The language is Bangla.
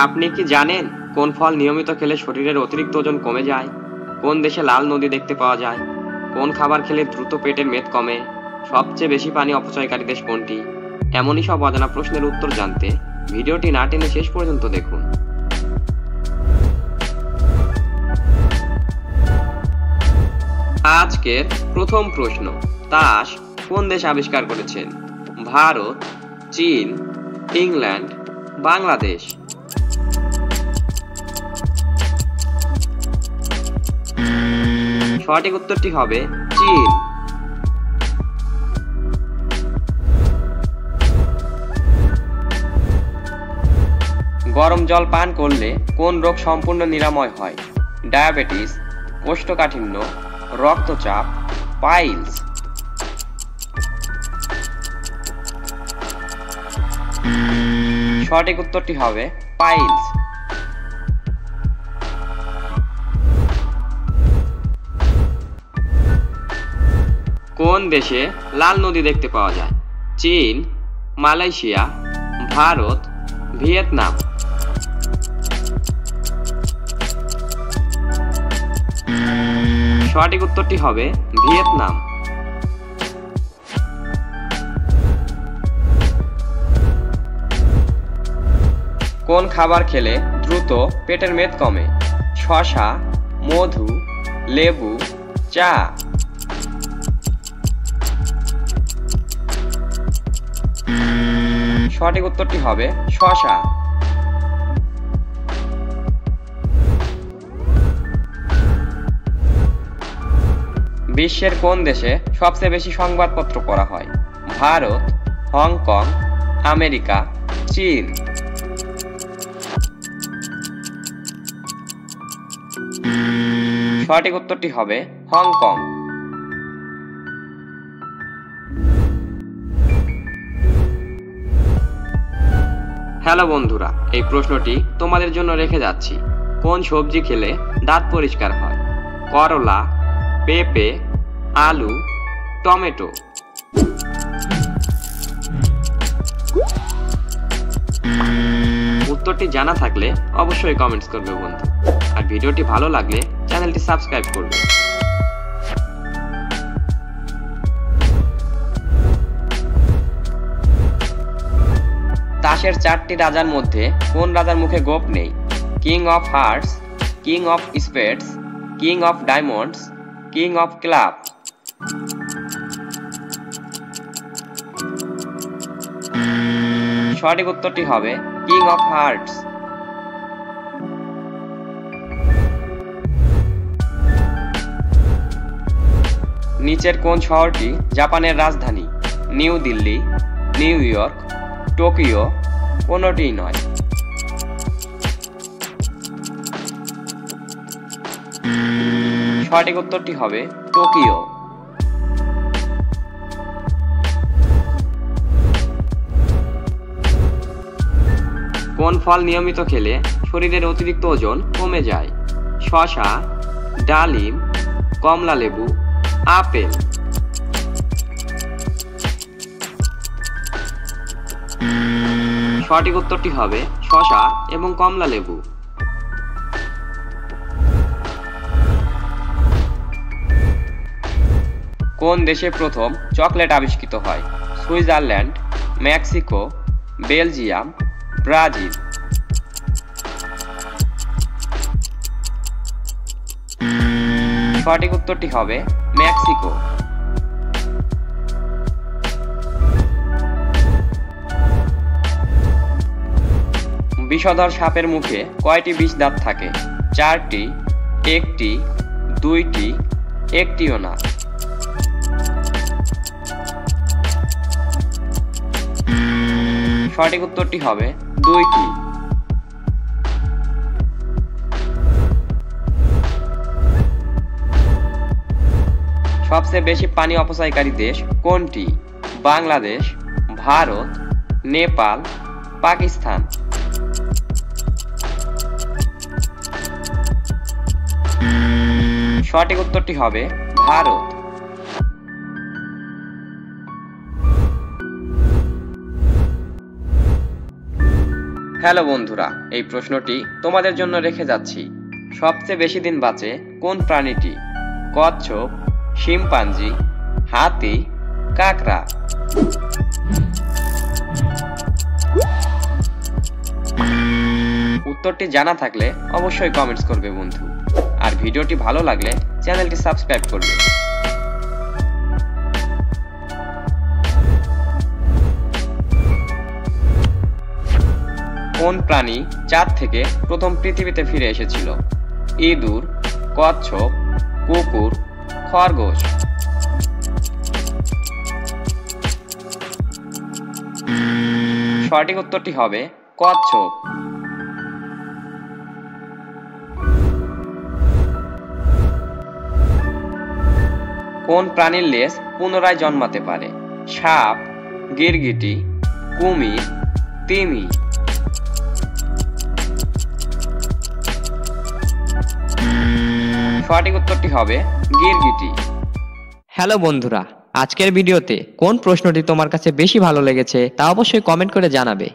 আপনি কি জানেন কোন ফল নিয়মিত খেলে শরীরের অতিরিক্ত ওজন কমে যায়? কোন দেশে লাল নদী দেখতে পাওয়া যায়? কোন খাবার খেলে দ্রুত পেটের মেদ কমে? সবচেয়ে বেশি পানি অপচয়কারী দেশ কোনটি? এমনই সব অজানা প্রশ্নের উত্তর জানতে ভিডিওটি না টেনে শেষ পর্যন্ত দেখুন। আজকের প্রথম প্রশ্ন, তাস কোন দেশ আবিষ্কার করেছেন? ভারত, চীন, ইংল্যান্ড, বাংলাদেশ? সঠিক উত্তরটি হবে চীন। গরম জল পান করলে কোন রোগ সম্পূর্ণ নিরাময় হয়? ডায়াবেটিস, কোষ্ঠকাঠিন্য, রক্তচাপ, পাইলস? সঠিক উত্তরটি হবে পাইলস। কোন দেশে লাল নদী দেখতে পাওয়া যায়? চীন, মালয়েশিয়া, ভারত, ভিয়েতনাম? সঠিক উত্তরটি হবে ভিয়েতনাম। কোন খাবার খেলে দ্রুত পেটের মেদ কমে? শসা, মধু, লেবু, চা? সঠিক উত্তরটি হবে শসা। বিশ্বের কোন দেশে সবচেয়ে বেশি সংবাদপত্র পড়া হয়? ভারত, হংকং, আমেরিকা, চীন? সঠিক উত্তরটি হবে হংকং। হ্যালো বন্ধুরা, এই প্রশ্নটি তোমাদের জন্য রেখে যাচ্ছি। কোন সবজি খেলে দাঁত পরিষ্কার হয়? করলা, পেঁপে, আলু, টমেটো? উত্তরটি জানা থাকলে অবশ্যই কমেন্টস করবে বন্ধু, আর ভিডিওটি ভালো লাগলে চ্যানেলটি সাবস্ক্রাইব করবে। তাসের 4টি রাজার মধ্যে কোন রাজার মুখে গোঁফ নেই? King of hearts, king of spades, king of diamonds, king of club? সঠিক উত্তরটি হবে কিং অফ হার্টস। নিচের কোন শহরটি জাপানের রাজধানী? New Delhi, New York, Tokyo? কোনটিই নয়। সঠিক উত্তরটি হবে টোকিও। কোন ফল নিয়মিত খেলে শরীরের অতিরিক্ত ওজন কমে যায়? শসা, ডালিম, কমলা লেবু, আপেল? সঠিক উত্তরটি হবে শসা এবং কমলা লেবু। কোন দেশে প্রথম চকলেট আবিষ্কৃত হয়? Switzerland, Mexico, Belgium, Brazil? সঠিক উত্তরটি হবে মেক্সিকো। বিষধর সাপের মুখে কয়টি বিষ দাঁত থাকে? 4টি, 1টি, 2টি, 1টিও না? সঠিক উত্তরটি হবে 2টি। সবচেয়ে বেশি পানি অপচয়কারী দেশ কোনটি? বাংলাদেশ, ভারত, নেপাল, পাকিস্তান? সঠিক উত্তরটি হবে ভারত। হ্যালো বন্ধুরা, এই প্রশ্নটি তোমাদের জন্য রেখে যাচ্ছি। সবচেয়ে বেশি দিন বাঁচে কোন প্রাণীটি? কচ্ছপ, শিম্পাঞ্জি, হাতি, কাকড়া? উত্তরটি জানা থাকলে অবশ্যই কমেন্টস করবে বন্ধু। আর ভিডিওটি ভালো লাগলে চ্যানেলটি সাবস্ক্রাইব করবে। কোন প্রাণী চাঁদ থেকে প্রথম পৃথিবীতে ফিরে এসেছিল? ইঁদুর, কচ্ছপ, কুকুর, খরগোশ? সঠিক উত্তরটি হবে কচ্ছপ। কোন প্রাণীর লেজ পুনরায় জন্মাতে পারে? সাপ, গিরগিটি, কুমির, তিমি? সঠিক উত্তরটি হবে গিরগিটি। হ্যালো বন্ধুরা, আজকের ভিডিওতে কোন প্রশ্নটি তোমার কাছে বেশি ভালো লেগেছে তা অবশ্যই কমেন্ট করে জানাবে।